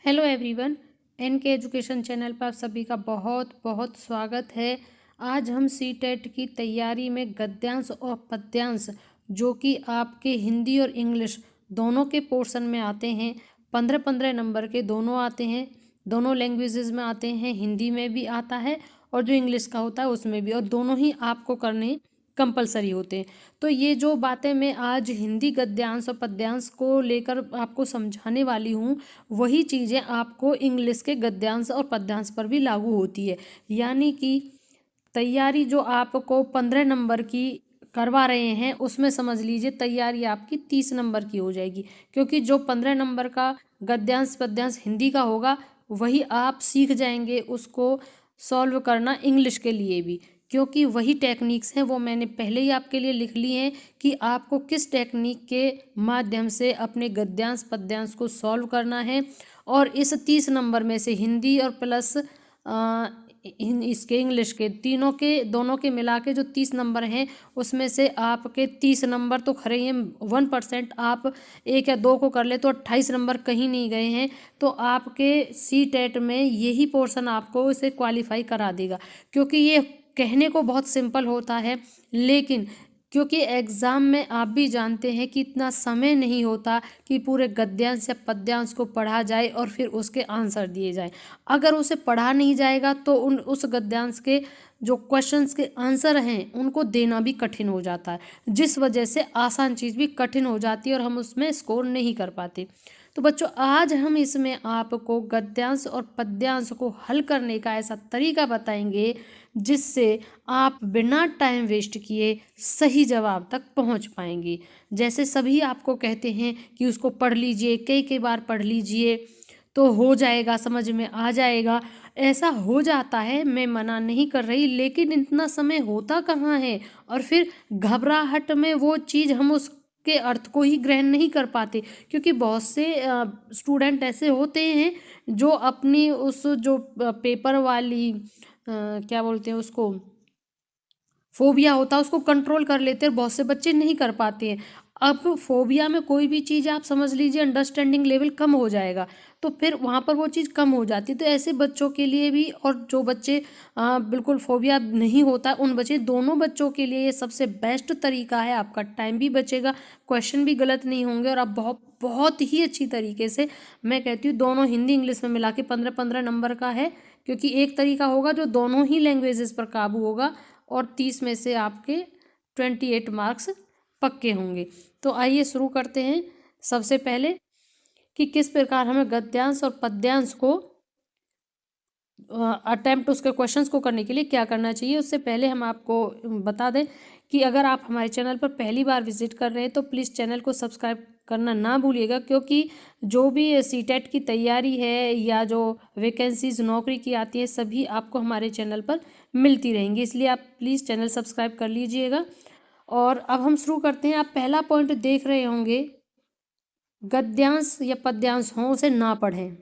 Hello everyone. N के education channel पर आप सभी का बहुत बहुत स्वागत है। आज हम सी टेट की तैयारी में गद्यांश और पद्यांश जो कि आपके हिंदी और इंग्लिश दोनों के पोर्शन में आते हैं, 15-15 नंबर के दोनों आते हैं, दोनों लैंग्वेजेस में आते हैं, हिंदी में भी आता है और जो इंग्लिश का होता है उसमें भी, और दोनों ही आपको करने कंपलसरी होते हैं। तो ये जो बातें मैं आज हिंदी गद्यांश और पद्यांश को लेकर आपको समझाने वाली हूँ, वही चीज़ें आपको इंग्लिश के गद्यांश और पद्यांश पर भी लागू होती है। यानी कि तैयारी जो आपको 15 नंबर की करवा रहे हैं उसमें समझ लीजिए तैयारी आपकी 30 नंबर की हो जाएगी, क्योंकि जो 15 नंबर का गद्यांश पद्यांश हिंदी का होगा वही आप सीख जाएंगे उसको सॉल्व करना इंग्लिश के लिए भी, क्योंकि वही टेक्निक्स हैं वो मैंने पहले ही आपके लिए लिख ली हैं कि आपको किस टेक्निक के माध्यम से अपने गद्यांश पद्यांश को सॉल्व करना है। और इस 30 नंबर में से हिंदी और प्लस इसके इंग्लिश के तीनों के दोनों के मिला के जो 30 नंबर हैं उसमें से आपके 30 नंबर तो खरे हैं, 1% आप 1 या 2 को कर ले तो 28 नंबर कहीं नहीं गए हैं। तो आपके सी टेट में यही पोर्शन आपको इसे क्वालिफाई करा देगा, क्योंकि ये कहने को बहुत सिंपल होता है, लेकिन क्योंकि एग्ज़ाम में आप भी जानते हैं कि इतना समय नहीं होता कि पूरे गद्यांश या पद्यांश को पढ़ा जाए और फिर उसके आंसर दिए जाएं। अगर उसे पढ़ा नहीं जाएगा तो उस गद्यांश के जो क्वेश्चंस के आंसर हैं उनको देना भी कठिन हो जाता है, जिस वजह से आसान चीज़ भी कठिन हो जाती है और हम उसमें स्कोर नहीं कर पाते। तो बच्चों, आज हम इसमें आपको गद्यांश और पद्यांश को हल करने का ऐसा तरीका बताएंगे जिससे आप बिना टाइम वेस्ट किए सही जवाब तक पहुंच पाएंगे। जैसे सभी आपको कहते हैं कि उसको पढ़ लीजिए, कई कई बार पढ़ लीजिए तो हो जाएगा, समझ में आ जाएगा। ऐसा हो जाता है, मैं मना नहीं कर रही, लेकिन इतना समय होता कहाँ है और फिर घबराहट में वो चीज़ हम उसके अर्थ को ही ग्रहण नहीं कर पाते, क्योंकि बहुत से स्टूडेंट ऐसे होते हैं जो अपनी उस जो पेपर वाली क्या बोलते हैं उसको, फोबिया होता है, उसको कंट्रोल कर लेते हैं। बहुत से बच्चे नहीं कर पाते हैं। अब फोबिया में कोई भी चीज़ आप समझ लीजिए अंडरस्टैंडिंग लेवल कम हो जाएगा, तो फिर वहाँ पर वो चीज़ कम हो जाती है। तो ऐसे बच्चों के लिए भी, और जो बच्चे बिल्कुल फोबिया नहीं होता उन बच्चे, दोनों बच्चों के लिए ये सबसे बेस्ट तरीका है। आपका टाइम भी बचेगा, क्वेश्चन भी गलत नहीं होंगे, और आप बहुत बहुत ही अच्छी तरीके से, मैं कहती हूँ दोनों हिंदी इंग्लिश में मिला के 15-15 नंबर का है, क्योंकि एक तरीका होगा जो दोनों ही लैंग्वेजेस पर काबू होगा और 30 में से आपके 28 मार्क्स पक्के होंगे। तो आइए शुरू करते हैं। सबसे पहले कि किस प्रकार हमें गद्यांश और पद्यांश को अटेम्प्ट उसके क्वेश्चंस को करने के लिए क्या करना चाहिए। उससे पहले हम आपको बता दें कि अगर आप हमारे चैनल पर पहली बार विजिट कर रहे हैं तो प्लीज़ चैनल को सब्सक्राइब करना ना भूलिएगा, क्योंकि जो भी सी टेट की तैयारी है या जो वैकेंसीज नौकरी की आती है सभी आपको हमारे चैनल पर मिलती रहेंगी, इसलिए आप प्लीज़ चैनल सब्सक्राइब कर लीजिएगा। और अब हम शुरू करते हैं। आप पहला पॉइंट देख रहे होंगे, गद्यांश या पद्यांश हों उसे ना पढ़ें।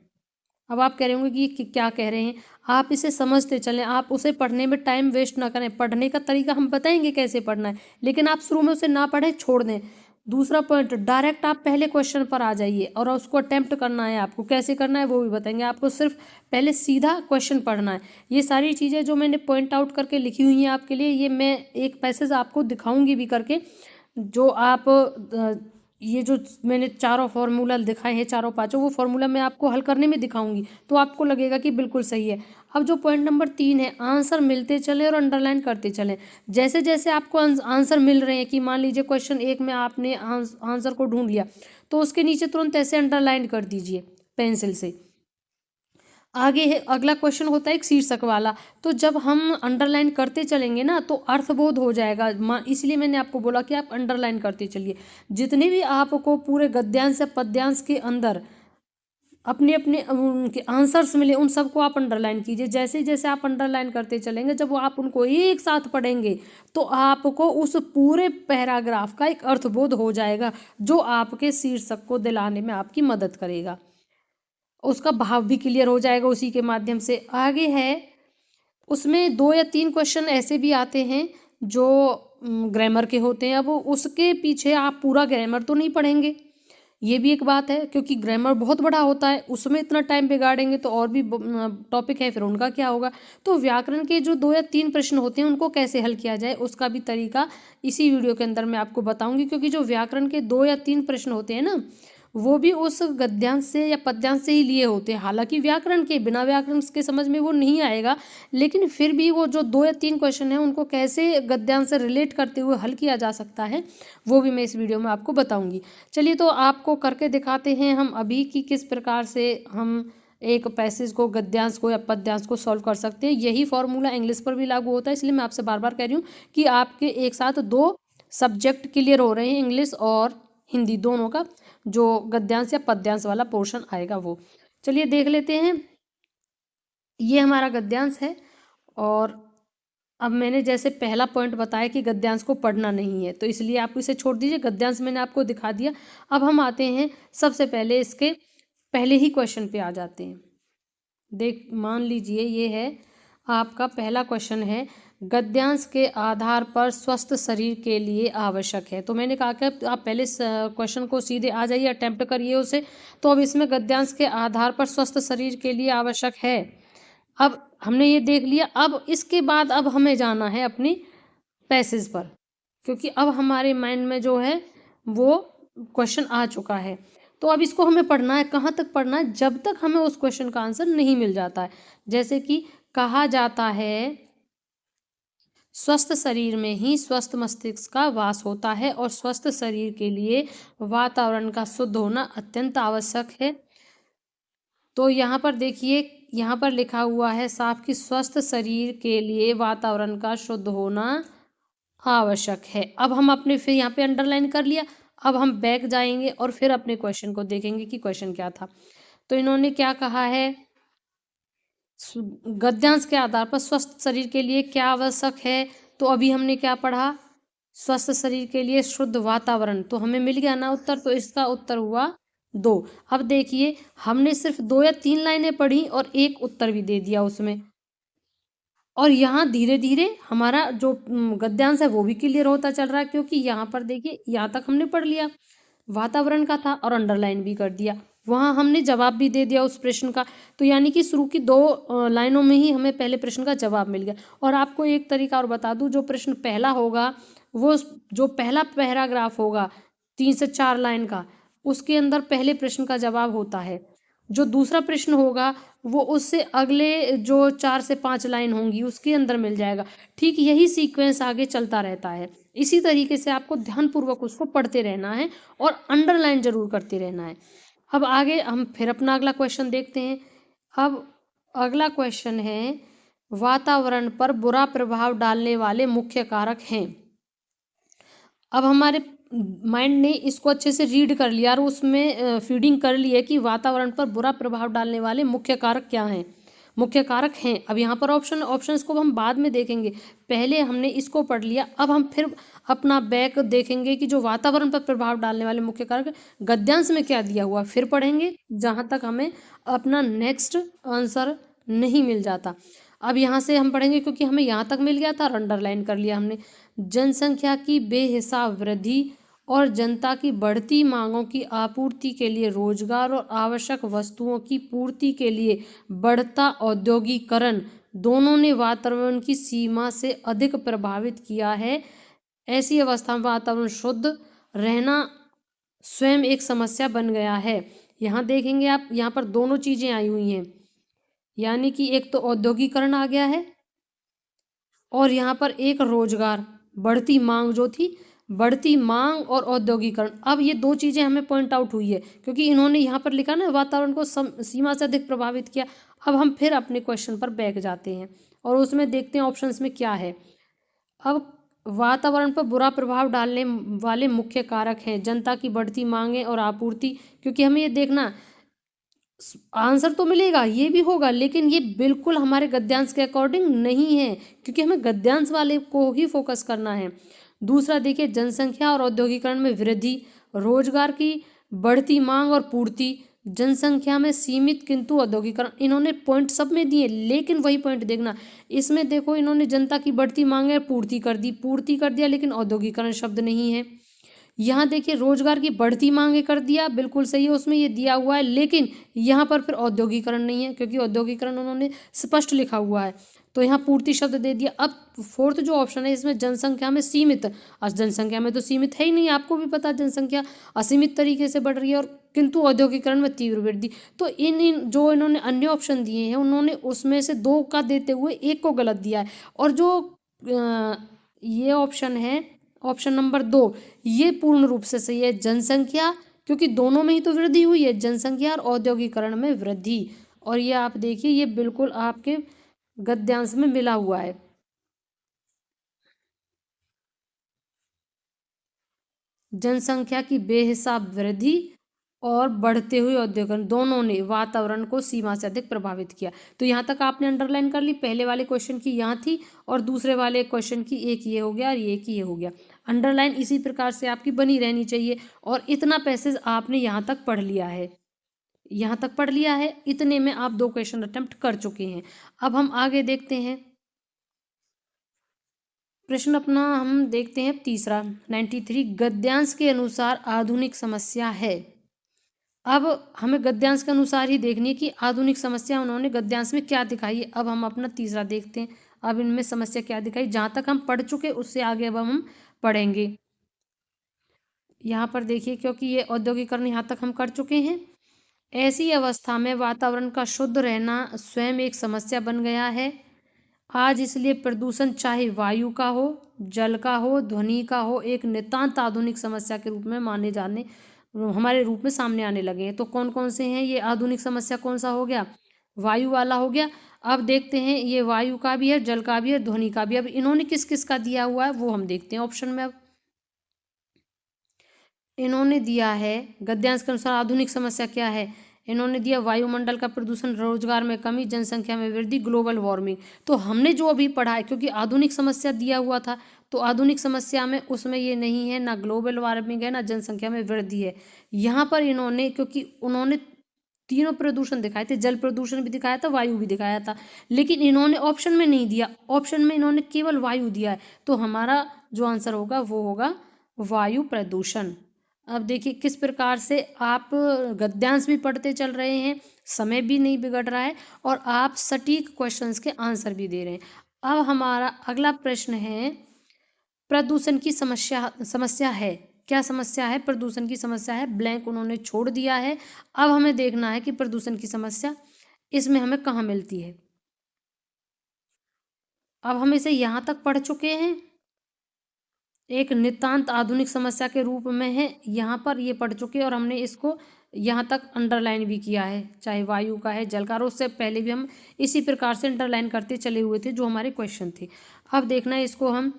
अब आप कह रहे होंगे कि ये क्या कह रहे हैं। आप इसे समझते चलें, आप उसे पढ़ने में टाइम वेस्ट ना करें। पढ़ने का तरीका हम बताएंगे कैसे पढ़ना है, लेकिन आप शुरू में उसे ना पढ़ें, छोड़ दें। दूसरा पॉइंट, डायरेक्ट आप पहले क्वेश्चन पर आ जाइए और उसको अटेम्प्ट करना है। आपको कैसे करना है वो भी बताएंगे, आपको सिर्फ पहले सीधा क्वेश्चन पढ़ना है। ये सारी चीज़ें जो मैंने पॉइंट आउट करके लिखी हुई हैं आपके लिए, ये मैं एक पैसेज आपको दिखाऊंगी भी करके, जो आप ये जो मैंने चारों फार्मूला दिखाए हैं, चारों पांचों, वो फार्मूला मैं आपको हल करने में दिखाऊंगी, तो आपको लगेगा कि बिल्कुल सही है। अब जो पॉइंट नंबर 3 है, आंसर मिलते चले और अंडरलाइन करते चलें। जैसे जैसे आपको आंसर मिल रहे हैं, कि मान लीजिए क्वेश्चन 1 में आपने आंसर को ढूंढ लिया, तो उसके नीचे तुरंत ऐसे अंडरलाइन कर दीजिए पेंसिल से। आगे है अगला क्वेश्चन, होता है एक शीर्षक वाला, तो जब हम अंडरलाइन करते चलेंगे ना तो अर्थबोध हो जाएगा। इसलिए मैंने आपको बोला कि आप अंडरलाइन करते चलिए। जितने भी आपको पूरे गद्यांश या पद्यांश के अंदर अपने अपने उनके आंसर्स मिले, उन सबको आप अंडरलाइन कीजिए। जैसे जैसे आप अंडरलाइन करते चलेंगे, जब वो आप उनको एक साथ पढ़ेंगे तो आपको उस पूरे पैराग्राफ का एक अर्थबोध हो जाएगा, जो आपके शीर्षक को दिलाने में आपकी मदद करेगा। उसका भाव भी क्लियर हो जाएगा उसी के माध्यम से। आगे है, उसमें 2 या 3 क्वेश्चन ऐसे भी आते हैं जो ग्रामर के होते हैं। अब उसके पीछे आप पूरा ग्रामर तो नहीं पढ़ेंगे, ये भी एक बात है, क्योंकि ग्रामर बहुत बड़ा होता है, उसमें इतना टाइम बिगाड़ेंगे तो और भी टॉपिक है, फिर उनका क्या होगा। तो व्याकरण के जो 2 या 3 प्रश्न होते हैं उनको कैसे हल किया जाए उसका भी तरीका इसी वीडियो के अंदर मैं आपको बताऊंगी, क्योंकि जो व्याकरण के 2 या 3 प्रश्न होते हैं ना, वो भी उस गद्यांश से या पद्यांश से ही लिए होते हैं। हालांकि व्याकरण के बिना व्याकरण के समझ में वो नहीं आएगा, लेकिन फिर भी वो जो 2 या 3 क्वेश्चन हैं उनको कैसे गद्यांश से रिलेट करते हुए हल किया जा सकता है, वो भी मैं इस वीडियो में आपको बताऊंगी। चलिए तो आपको करके दिखाते हैं हम अभी कि किस प्रकार से हम एक पैसेज को, गद्यांश को या पद्यांश को सॉल्व कर सकते हैं। यही फॉर्मूला इंग्लिश पर भी लागू होता है, इसलिए मैं आपसे बार बार कह रही हूँ कि आपके एक साथ 2 सब्जेक्ट क्लियर हो रहे हैं, इंग्लिश और हिंदी दोनों का, जो गद्यांश या पद्यांश वाला पोर्शन आएगा वो। चलिए देख लेते हैं। ये हमारा गद्यांश है, और अब मैंने जैसे पहला पॉइंट बताया कि गद्यांश को पढ़ना नहीं है, तो इसलिए आप इसे छोड़ दीजिए, गद्यांश मैंने आपको दिखा दिया। अब हम आते हैं सबसे पहले इसके पहले ही क्वेश्चन पे आ जाते हैं। मान लीजिए ये है आपका पहला क्वेश्चन है, गद्यांश के आधार पर स्वस्थ शरीर के लिए आवश्यक है। तो मैंने कहा कि आप पहले क्वेश्चन को सीधे आ जाइए, अटेम्प्ट करिए उसे। तो अब इसमें गद्यांश के आधार पर स्वस्थ शरीर के लिए आवश्यक है, अब हमने ये देख लिया। अब इसके बाद अब हमें जाना है अपनी पैसेज पर, क्योंकि अब हमारे माइंड में जो है वो क्वेश्चन आ चुका है। तो अब इसको हमें पढ़ना है, कहाँ तक पढ़ना है, जब तक हमें उस क्वेश्चन का आंसर नहीं मिल जाता है। जैसे कि कहा जाता है स्वस्थ शरीर में ही स्वस्थ मस्तिष्क का वास होता है, और स्वस्थ शरीर के लिए वातावरण का शुद्ध होना अत्यंत आवश्यक है। तो यहाँ पर देखिए, यहाँ पर लिखा हुआ है साफ कि स्वस्थ शरीर के लिए वातावरण का शुद्ध होना आवश्यक है। अब हम अपने फिर यहाँ पे अंडरलाइन कर लिया। अब हम बैक जाएंगे और फिर अपने क्वेश्चन को देखेंगे कि क्वेश्चन क्या था। तो इन्होंने क्या कहा है, गद्यांश के आधार पर स्वस्थ शरीर के लिए क्या आवश्यक है। तो अभी हमने क्या पढ़ा, स्वस्थ शरीर के लिए शुद्ध वातावरण, तो हमें मिल गया ना उत्तर, तो इसका उत्तर हुआ 2। अब देखिए हमने सिर्फ 2 या 3 लाइनें पढ़ी और एक उत्तर भी दे दिया उसमें, और यहाँ धीरे धीरे हमारा जो गद्यांश है वो भी क्लियर होता चल रहा है, क्योंकि यहाँ पर देखिए यहाँ तक हमने पढ़ लिया, वातावरण का था और अंडरलाइन भी कर दिया, वहाँ हमने जवाब भी दे दिया उस प्रश्न का। तो यानी कि शुरू की 2 लाइनों में ही हमें पहले प्रश्न का जवाब मिल गया। और आपको एक तरीका और बता दूं, जो प्रश्न पहला होगा वो जो पहला पैराग्राफ होगा 3 से 4 लाइन का, उसके अंदर पहले प्रश्न का जवाब होता है। जो दूसरा प्रश्न होगा वो उससे अगले जो 4 से 5 लाइन होंगी उसके अंदर मिल जाएगा। ठीक यही सीक्वेंस आगे चलता रहता है। इसी तरीके से आपको ध्यानपूर्वक उसको पढ़ते रहना है और अंडरलाइन जरूर करते रहना है। अब आगे हम फिर अपना अगला क्वेश्चन देखते हैं। अब अगला क्वेश्चन है, वातावरण पर बुरा प्रभाव डालने वाले मुख्य कारक हैं। अब हमारे माइंड ने इसको अच्छे से रीड कर लिया और उसमें फीडिंग कर ली है कि वातावरण पर बुरा प्रभाव डालने वाले मुख्य कारक क्या हैं, मुख्य कारक हैं। अब यहाँ पर ऑप्शंस को हम बाद में देखेंगे, पहले हमने इसको पढ़ लिया। अब हम फिर अपना बैक देखेंगे कि जो वातावरण पर प्रभाव डालने वाले मुख्य कारक गद्यांश में क्या दिया हुआ, फिर पढ़ेंगे जहाँ तक हमें अपना नेक्स्ट आंसर नहीं मिल जाता। अब यहाँ से हम पढ़ेंगे क्योंकि हमें यहाँ तक मिल गया था और अंडरलाइन कर लिया हमने। जनसंख्या की बेहिसाब वृद्धि और जनता की बढ़ती मांगों की आपूर्ति के लिए रोजगार और आवश्यक वस्तुओं की पूर्ति के लिए बढ़ता औद्योगिकरण दोनों ने वातावरण की सीमा से अधिक प्रभावित किया है। ऐसी अवस्था में वातावरण शुद्ध रहना स्वयं एक समस्या बन गया है। यहाँ देखेंगे आप, यहाँ पर दोनों चीजें आई हुई हैं, यानी कि एक तो औद्योगिकरण आ गया है और यहाँ पर एक रोजगार, बढ़ती मांग जो थी, बढ़ती मांग और औद्योगिकरण। अब ये 2 चीजें हमें पॉइंट आउट हुई है क्योंकि इन्होंने यहाँ पर लिखा ना वातावरण को सीमा से अधिक प्रभावित किया। अब हम फिर अपने क्वेश्चन पर बैक जाते हैं और उसमें देखते हैं ऑप्शंस में क्या है। अब वातावरण पर बुरा प्रभाव डालने वाले मुख्य कारक हैं जनता की बढ़ती मांगे और आपूर्ति, क्योंकि हमें ये देखना आंसर तो मिलेगा, ये भी होगा, लेकिन ये बिल्कुल हमारे गद्यांश के अकॉर्डिंग नहीं है क्योंकि हमें गद्यांश वाले को ही फोकस करना है। दूसरा देखिए, जनसंख्या और औद्योगिकरण में वृद्धि, रोजगार की बढ़ती मांग और पूर्ति, जनसंख्या में सीमित किंतु औद्योगिकरण। इन्होंने पॉइंट सब में दिए, लेकिन वही पॉइंट देखना, इसमें देखो इन्होंने जनता की बढ़ती मांग और पूर्ति कर दी, पूर्ति कर दिया, लेकिन औद्योगिकरण शब्द नहीं है। यहाँ देखिए रोजगार की बढ़ती मांगे कर दिया, बिल्कुल सही है, उसमें ये दिया हुआ है, लेकिन यहाँ पर फिर औद्योगिकरण नहीं है, क्योंकि औद्योगिकरण उन्होंने स्पष्ट लिखा हुआ है, तो यहाँ पूर्ति शब्द दे दिया। अब फोर्थ जो ऑप्शन है इसमें जनसंख्या में सीमित, आज जनसंख्या में तो सीमित है ही नहीं, आपको भी पता है जनसंख्या असीमित तरीके से बढ़ रही है, और किंतु औद्योगिकरण में तीव्र वृद्धि। तो इन जो इन्होंने अन्य ऑप्शन दिए हैं उन्होंने उसमें से 2 का देते हुए 1 को गलत दिया है, और जो ये ऑप्शन है, ऑप्शन नंबर 2, ये पूर्ण रूप से सही है, जनसंख्या, क्योंकि दोनों में ही तो वृद्धि हुई है, जनसंख्या और औद्योगिकरण में वृद्धि। और ये आप देखिए ये बिल्कुल आपके गद्यांश में मिला हुआ है। जनसंख्या की बेहिसाब वृद्धि और बढ़ते हुए औद्योगिकरण दोनों ने वातावरण को सीमा से अधिक प्रभावित किया। तो यहाँ तक आपने अंडरलाइन कर ली, पहले वाले क्वेश्चन की यहाँ थी और दूसरे वाले क्वेश्चन की एक ये हो गया और एक ये हो गया। अंडरलाइन इसी प्रकार से आपकी बनी रहनी चाहिए। और इतना पैसेज आपने यहाँ तक पढ़ लिया है, यहाँ तक पढ़ लिया है, इतने में आप 2 क्वेश्चन अटेम्प्ट कर चुके हैं। अब हम आगे देखते हैं प्रश्न अपना, हम देखते हैं तीसरा 93, गद्यांश के अनुसार आधुनिक समस्या है। अब हमें गद्यांश के अनुसार ही देखनी है कि आधुनिक समस्या उन्होंने गद्यांश में क्या दिखाई है। अब हम अपना तीसरा देखते हैं, अब इनमें समस्या क्या दिखाई, जहाँ तक हम पढ़ चुके उससे आगे अब हम पढ़ेंगे। यहाँ पर देखिए, क्योंकि ये औद्योगिकरण यहाँ तक हम कर चुके हैं। ऐसी अवस्था में वातावरण का शुद्ध रहना स्वयं एक समस्या बन गया है आज, इसलिए प्रदूषण चाहे वायु का हो, जल का हो, ध्वनि का हो, एक नितांत आधुनिक समस्या के रूप में माने जाने, हमारे रूप में सामने आने लगे हैं। तो कौन कौन से हैं ये आधुनिक समस्या, कौन सा हो गया, वायु वाला हो गया। अब देखते हैं, ये वायु का भी है, जल का भी है, ध्वनि का भी। अब इन्होंने किस किस का दिया हुआ है वो हम देखते हैं ऑप्शन में। अब इन्होंने दिया है गद्यांश के अनुसार आधुनिक समस्या क्या है, इन्होंने दिया वायुमंडल का प्रदूषण, रोजगार में कमी, जनसंख्या में वृद्धि, ग्लोबल वार्मिंग। तो हमने जो अभी पढ़ा है, क्योंकि आधुनिक समस्या दिया हुआ था, तो आधुनिक समस्या में उसमें ये नहीं है, ना ग्लोबल वार्मिंग है, ना जनसंख्या में वृद्धि है। यहाँ पर इन्होंने, क्योंकि उन्होंने तीनों प्रदूषण दिखाए थे, जल प्रदूषण भी दिखाया था, वायु भी दिखाया था, लेकिन इन्होंने ऑप्शन में नहीं दिया, ऑप्शन में इन्होंने केवल वायु दिया है। तो हमारा जो आंसर होगा वो होगा वायु प्रदूषण। अब देखिए किस प्रकार से आप गद्यांश भी पढ़ते चल रहे हैं, समय भी नहीं बिगड़ रहा है, और आप सटीक क्वेश्चंस के आंसर भी दे रहे हैं। अब हमारा अगला प्रश्न है, प्रदूषण की समस्या समस्या है, क्या समस्या है, प्रदूषण की समस्या है, ब्लैंक उन्होंने छोड़ दिया है। अब हमें देखना है कि प्रदूषण की समस्या इसमें हमें कहाँ मिलती है। अब हम इसे यहाँ तक पढ़ चुके हैं, एक नितांत आधुनिक समस्या के रूप में है, यहाँ पर ये पढ़ चुके हैं, और हमने इसको यहाँ तक अंडरलाइन भी किया है, चाहे वायु का है, जल का, और उससे पहले भी हम इसी प्रकार से अंडरलाइन करते चले हुए थे जो हमारे क्वेश्चन थे। अब देखना है इसको हम,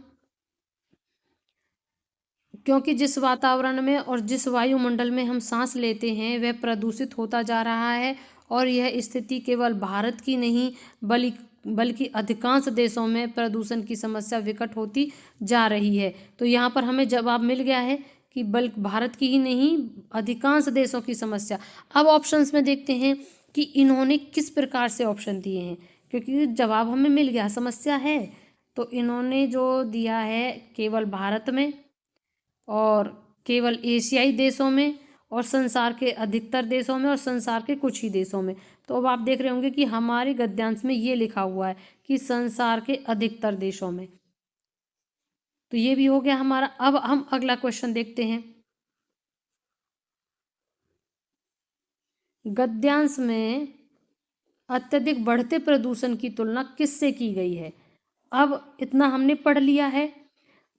क्योंकि जिस वातावरण में और जिस वायुमंडल में हम सांस लेते हैं वह प्रदूषित होता जा रहा है, और यह स्थिति केवल भारत की नहीं बल्कि अधिकांश देशों में प्रदूषण की समस्या विकट होती जा रही है। तो यहाँ पर हमें जवाब मिल गया है कि बल्कि भारत की ही नहीं, अधिकांश देशों की समस्या। अब ऑप्शंस में देखते हैं कि इन्होंने किस प्रकार से ऑप्शन दिए हैं, क्योंकि जवाब हमें मिल गया, समस्या है। तो इन्होंने जो दिया है केवल भारत में, और केवल एशियाई देशों में, और संसार के अधिकतर देशों में, और संसार के कुछ ही देशों में। तो अब आप देख रहे होंगे कि हमारे गद्यांश में ये लिखा हुआ है कि संसार के अधिकतर देशों में। तो ये भी हो गया हमारा। अब हम अगला क्वेश्चन देखते हैं, गद्यांश में अत्यधिक बढ़ते प्रदूषण की तुलना किससे की गई है। अब इतना हमने पढ़ लिया है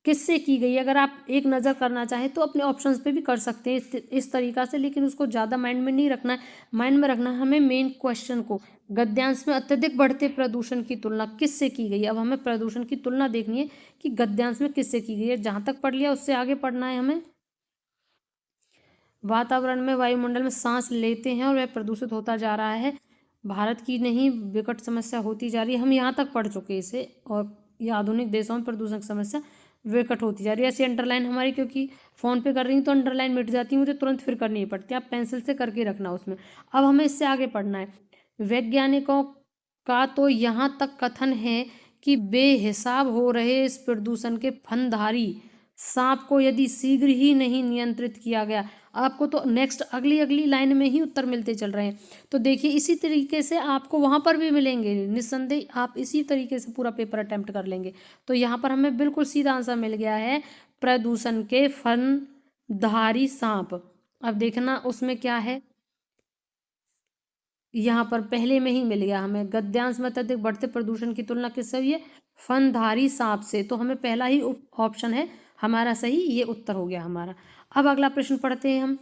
किससे की गई है। अगर आप एक नज़र करना चाहें तो अपने ऑप्शंस पे भी कर सकते हैं इस तरीक़ा से, लेकिन उसको ज़्यादा माइंड में नहीं रखना है। माइंड में रखना है हमें मेन क्वेश्चन को, गद्यांश में अत्यधिक बढ़ते प्रदूषण की तुलना किससे की गई है। अब हमें प्रदूषण की तुलना देखनी है कि गद्यांश में किससे की गई है। जहाँ तक पढ़ लिया उससे आगे पढ़ना है हमें। वातावरण में, वायुमंडल में सांस लेते हैं और वह प्रदूषित होता जा रहा है, भारत की नहीं विकट समस्या होती जा रही है। हम यहाँ तक पढ़ चुके इसे, और ये आधुनिक देशों में प्रदूषण की समस्या विकट होती जा रही है। ऐसी अंडरलाइन हमारी, क्योंकि फ़ोन पे कर रही हूँ तो अंडरलाइन मिट जाती है, मुझे तुरंत फिर करनी ही पड़ती है, आप पेंसिल से करके रखना उसमें। अब हमें इससे आगे पढ़ना है। वैज्ञानिकों का तो यहाँ तक कथन है कि बेहिसाब हो रहे इस प्रदूषण के फनधारी सांप को यदि शीघ्र ही नहीं नियंत्रित किया गया। आपको तो नेक्स्ट अगली लाइन में ही उत्तर मिलते चल रहे हैं। तो देखिए इसी तरीके से आपको वहाँ पर भी मिलेंगे, निस्संदेह आप इसी तरीके से पूरा पेपर अटेम्प्ट कर लेंगे। तो यहाँ पर हमें बिल्कुल सीधा आंसर मिल गया है, प्रदूषण के फनधारी सांप। अब देखना उसमें क्या है, यहाँ पर पहले में ही मिल गया हमें, गद्यांश में अत्यधिक बढ़ते प्रदूषण की तुलना किससे हुई है, फनधारी सांप से। तो हमें पहला ही ऑप्शन है हमारा सही, ये उत्तर हो गया हमारा। अब अगला प्रश्न पढ़ते हैं हम,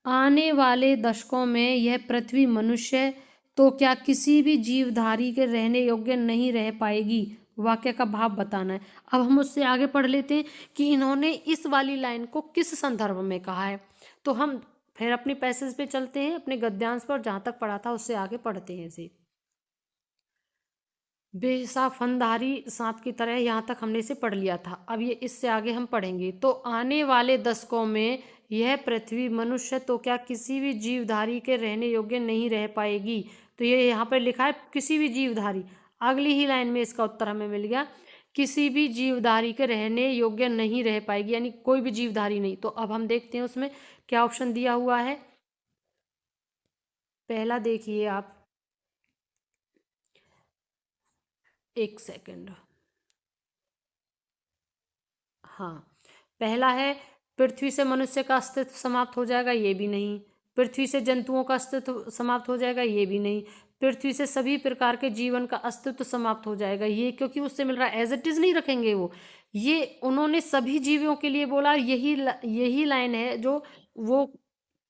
आने वाले दशकों में यह पृथ्वी मनुष्य तो क्या किसी भी जीवधारी के रहने योग्य नहीं रह पाएगी, वाक्य का भाव बताना है। अब हम उससे आगे पढ़ लेते हैं कि इन्होंने इस वाली लाइन को किस संदर्भ में कहा है। तो हम फिर अपने पैसेज पे चलते हैं, अपने गद्यांश पर, जहाँ तक पढ़ा था उससे आगे पढ़ते हैं इसे। बेसा फनधारी सांप की तरह यहाँ तक हमने इसे पढ़ लिया था। अब ये इससे आगे हम पढ़ेंगे, तो आने वाले दशकों में यह पृथ्वी मनुष्य तो क्या किसी भी जीवधारी के रहने योग्य नहीं रह पाएगी। तो ये यहाँ पर लिखा है किसी भी जीवधारी, अगली ही लाइन में इसका उत्तर हमें मिल गया, किसी भी जीवधारी के रहने योग्य नहीं रह पाएगी, यानी कोई भी जीवधारी नहीं। तो अब हम देखते हैं उसमें क्या ऑप्शन दिया हुआ है। पहला देखिए आप, एक सेकंड, हाँ, पहला है पृथ्वी से मनुष्य का अस्तित्व समाप्त हो जाएगा, ये भी नहीं। पृथ्वी से जंतुओं का अस्तित्व समाप्त हो जाएगा, ये भी नहीं। पृथ्वी से सभी प्रकार के जीवन का अस्तित्व समाप्त हो जाएगा, ये क्योंकि उससे मिल रहा है, एज इट इज नहीं रखेंगे वो, ये उन्होंने सभी जीवों के लिए बोला। यही लाइन है जो वो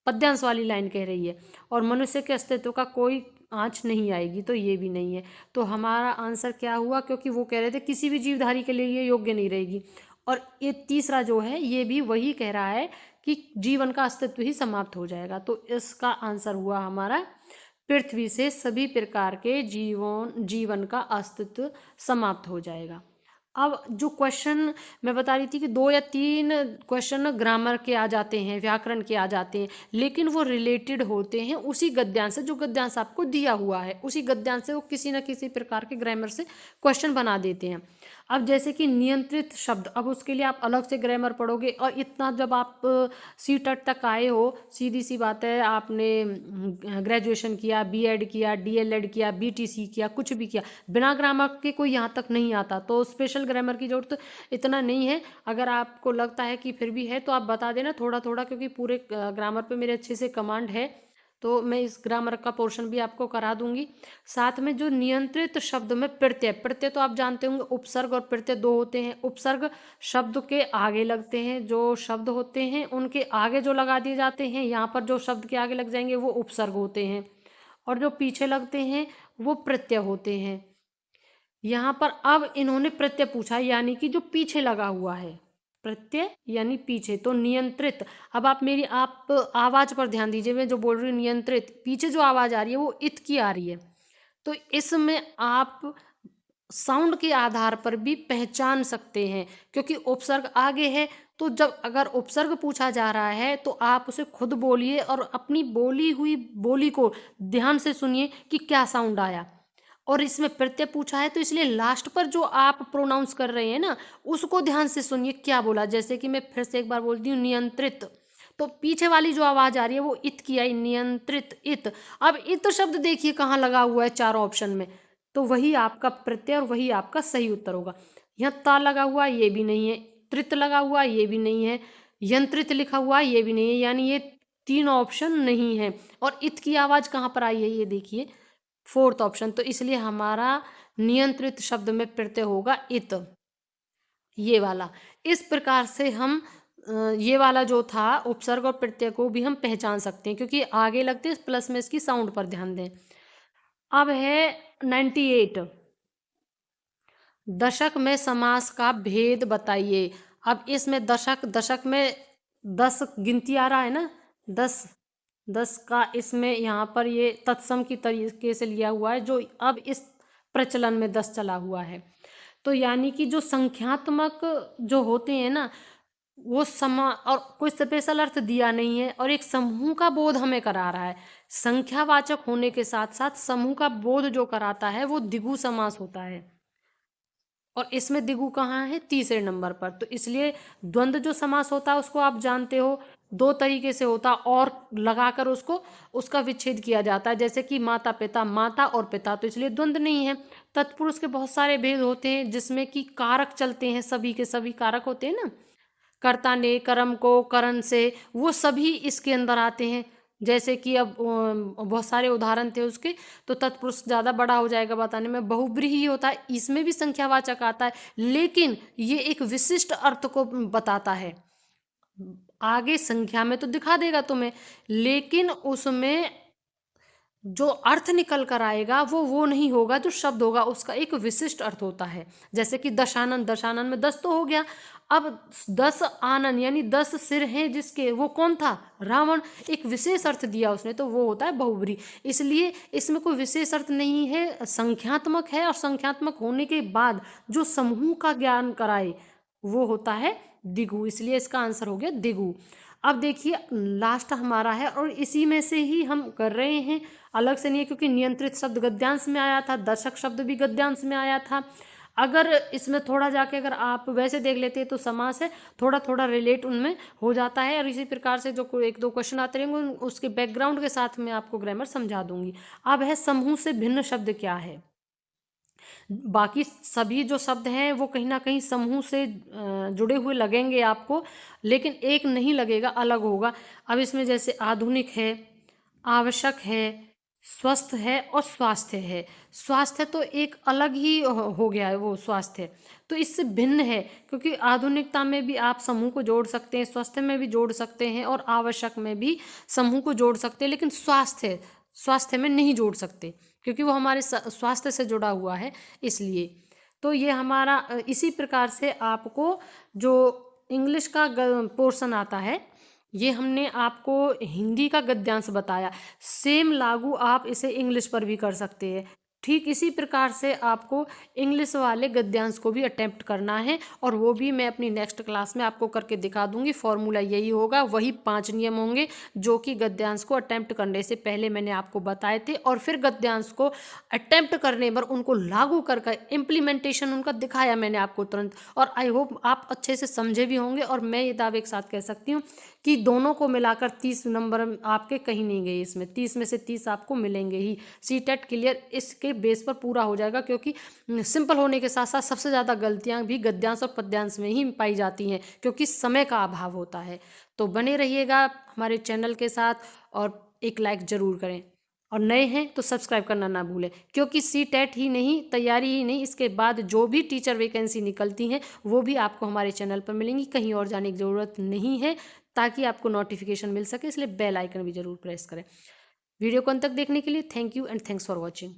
पद्यांश वाली लाइन कह रही है, और मनुष्य के अस्तित्व का कोई आँच नहीं आएगी, तो ये भी नहीं है। तो हमारा आंसर क्या हुआ, क्योंकि वो कह रहे थे किसी भी जीवधारी के लिए ये योग्य नहीं रहेगी। और ये तीसरा जो है ये भी वही कह रहा है कि जीवन का अस्तित्व ही समाप्त हो जाएगा। तो इसका आंसर हुआ हमारा, पृथ्वी से सभी प्रकार के जीवन का अस्तित्व समाप्त हो जाएगा। अब जो क्वेश्चन मैं बता रही थी कि 2 या 3 क्वेश्चन ग्रामर के आ जाते हैं, व्याकरण के आ जाते हैं, लेकिन वो रिलेटेड होते हैं उसी गद्यांश से, जो गद्यांश आपको दिया हुआ है उसी गद्यांश से वो किसी न किसी प्रकार के ग्रामर से क्वेश्चन बना देते हैं। अब जैसे कि नियंत्रित शब्द, अब उसके लिए आप अलग से ग्रामर पढ़ोगे, और इतना जब आप सी टेट तक आए हो, सीधी सी बात है, आपने ग्रेजुएशन किया, बीएड किया, डीएलएड किया, बीटीसी किया, कुछ भी किया, बिना ग्रामर के कोई यहाँ तक नहीं आता। तो स्पेशल ग्रामर की जरूरत इतना नहीं है। अगर आपको लगता है कि फिर भी है तो आप बता देना थोड़ा थोड़ा, क्योंकि पूरे ग्रामर पे मेरे अच्छे से कमांड है, तो मैं इस ग्रामर का पोर्शन भी आपको करा दूंगी। साथ में जो नियंत्रित शब्द में प्रत्यय, प्रत्यय तो आप जानते होंगे, उपसर्ग और प्रत्यय दो होते हैं। उपसर्ग शब्द के आगे लगते हैं, जो शब्द होते हैं उनके आगे जो लगा दिए जाते हैं, यहाँ पर जो शब्द के आगे लग जाएंगे वो उपसर्ग होते हैं, और जो पीछे लगते हैं वो प्रत्यय होते हैं। यहाँ पर अब इन्होंने प्रत्यय पूछा, यानी कि जो पीछे लगा हुआ है, प्रत्यय यानी पीछे, तो नियंत्रित। अब आप आवाज पर ध्यान दीजिए, मैं जो बोल रही हूँ नियंत्रित, पीछे जो आवाज आ रही है वो इत की आ रही है। तो इसमें आप साउंड के आधार पर भी पहचान सकते हैं, क्योंकि उपसर्ग आगे है। तो जब अगर उपसर्ग पूछा जा रहा है तो आप उसे खुद बोलिए और अपनी बोली हुई बोली को ध्यान से सुनिए कि क्या साउंड आया। और इसमें प्रत्यय पूछा है तो इसलिए लास्ट पर जो आप प्रोनाउंस कर रहे हैं ना, उसको ध्यान से सुनिए क्या बोला। जैसे कि मैं फिर से एक बार बोलती हूँ, नियंत्रित, तो पीछे वाली जो आवाज आ रही है वो इत की आई, नियंत्रित, इत। अब इत शब्द देखिए कहाँ लगा हुआ है चारों ऑप्शन में, तो वही आपका प्रत्यय और वही आपका सही उत्तर होगा। यहाँ ता लगा हुआ ये भी नहीं है, त्रित लगा हुआ ये भी नहीं है, यंत्रित लिखा हुआ ये भी नहीं है, यानी ये 3 ऑप्शन नहीं है। और इत की आवाज कहाँ पर आई है ये देखिए, 4th ऑप्शन। तो इसलिए हमारा नियंत्रित शब्द में प्रत्यय होगा इत, ये वाला। इस प्रकार से हम ये वाला जो था उपसर्ग और प्रत्यय को भी हम पहचान सकते हैं, क्योंकि आगे लगते हैं, प्लस में इसकी साउंड पर ध्यान दें। अब है 98, दशक में समास का भेद बताइए। अब इसमें दशक, दशक में 10 गिनती आ रहा है ना, 10 का इसमें यहाँ पर ये तत्सम की तरीके से लिया हुआ है, जो अब इस प्रचलन में 10 चला हुआ है। तो यानी कि जो संख्यात्मक जो होते हैं ना, वो समा और कोई स्पेशल अर्थ दिया नहीं है, और एक समूह का बोध हमें करा रहा है। संख्यावाचक होने के साथ साथ समूह का बोध जो कराता है वो द्विगु समास होता है। और इसमें दिगु कहाँ है, तीसरे नंबर पर। तो इसलिए द्वंद्व जो समास होता है उसको आप जानते हो, दो तरीके से होता, और लगाकर उसको उसका विच्छेद किया जाता है, जैसे कि माता पिता, माता और पिता, तो इसलिए द्वंद्व नहीं है। तत्पुरुष के बहुत सारे भेद होते हैं जिसमें कि कारक चलते हैं, सभी के सभी कारक होते हैं ना, कर्ता ने, कर्म को, करण से, वो सभी इसके अंदर आते हैं। जैसे कि अब बहुत सारे उदाहरण थे उसके, तो तत्पुरुष ज़्यादा बड़ा हो जाएगा बताने में, बहुब्रीहि होता है, इसमें भी संख्यावाचक आता है, लेकिन ये एक विशिष्ट अर्थ को बताता है। आगे संख्या में तो दिखा देगा तुम्हें, लेकिन उसमें जो अर्थ निकल कर आएगा वो नहीं होगा जो शब्द होगा, उसका एक विशिष्ट अर्थ होता है। जैसे कि दशानन, दशानन में 10 तो हो गया, अब 10 आनन यानी 10 सिर हैं जिसके, वो कौन था, रावण, एक विशेष अर्थ दिया उसने, तो वो होता है बहुब्री। इसलिए इसमें कोई विशेष अर्थ नहीं है, संख्यात्मक है, और संख्यात्मक होने के बाद जो समूह का ज्ञान कराए वो होता है दिगु, इसलिए इसका आंसर हो गया दिगु। अब देखिए लास्ट हमारा है, और इसी में से ही हम कर रहे हैं, अलग से नहीं है, क्योंकि नियंत्रित शब्द गद्यांश में आया था, दर्शक शब्द भी गद्यांश में आया था। अगर इसमें थोड़ा जाके अगर आप वैसे देख लेते हैं तो समास है, थोड़ा थोड़ा रिलेट उनमें हो जाता है, और इसी प्रकार से जो एक दो क्वेश्चन आते रहेंगे उसके बैकग्राउंड के साथ मैं आपको ग्रामर समझा दूंगी। अब है समूह से भिन्न शब्द क्या है। बाकी सभी जो शब्द हैं वो कहीं ना कहीं समूह से जुड़े हुए लगेंगे आपको, लेकिन एक नहीं लगेगा, अलग होगा। अब इसमें जैसे आधुनिक है, आवश्यक है, स्वस्थ है और स्वास्थ्य है। स्वास्थ्य तो एक अलग ही हो गया है वो स्वास्थ्य, तो इससे भिन्न है, क्योंकि आधुनिकता में भी आप समूह को जोड़ सकते हैं, स्वास्थ्य में भी जोड़ सकते हैं, और आवश्यक में भी समूह को जोड़ सकते हैं, लेकिन स्वास्थ्य स्वास्थ्य में नहीं जोड़ सकते, क्योंकि वो हमारे स्वास्थ्य से जुड़ा हुआ है, इसलिए। तो ये हमारा इसी प्रकार से आपको जो इंग्लिश का पोर्शन आता है, ये हमने आपको हिंदी का गद्यांश बताया, सेम लागू आप इसे इंग्लिश पर भी कर सकते हैं। ठीक इसी प्रकार से आपको इंग्लिश वाले गद्यांश को भी अटेम्प्ट करना है, और वो भी मैं अपनी नेक्स्ट क्लास में आपको करके दिखा दूंगी। फॉर्मूला यही होगा, वही 5 नियम होंगे जो कि गद्यांश को अटेम्प्ट करने से पहले मैंने आपको बताए थे, और फिर गद्यांश को अटेम्प्ट करने पर उनको लागू करके इम्प्लीमेंटेशन उनका दिखाया मैंने आपको तुरंत। और आई होप आप अच्छे से समझे भी होंगे, और मैं ये दावे के साथ कह सकती हूँ कि दोनों को मिलाकर 30 नंबर आपके कहीं नहीं गए, इसमें 30 में से 30 आपको मिलेंगे ही। सीटेट क्लियर इसके बेस पर पूरा हो जाएगा, क्योंकि सिंपल होने के साथ साथ सबसे ज़्यादा गलतियां भी गद्यांश और पद्यांश में ही पाई जाती हैं, क्योंकि समय का अभाव होता है। तो बने रहिएगा हमारे चैनल के साथ, और एक लाइक ज़रूर करें, और नए हैं तो सब्सक्राइब करना ना भूलें, क्योंकि सीटेट ही नहीं, तैयारी ही नहीं, इसके बाद जो भी टीचर वैकेंसी निकलती हैं वो भी आपको हमारे चैनल पर मिलेंगी, कहीं और जाने की ज़रूरत नहीं है, ताकि आपको नोटिफिकेशन मिल सके। इसलिए बेल आइकन भी ज़रूर प्रेस करें। वीडियो को अंत तक देखने के लिए thank you and thanks for watching.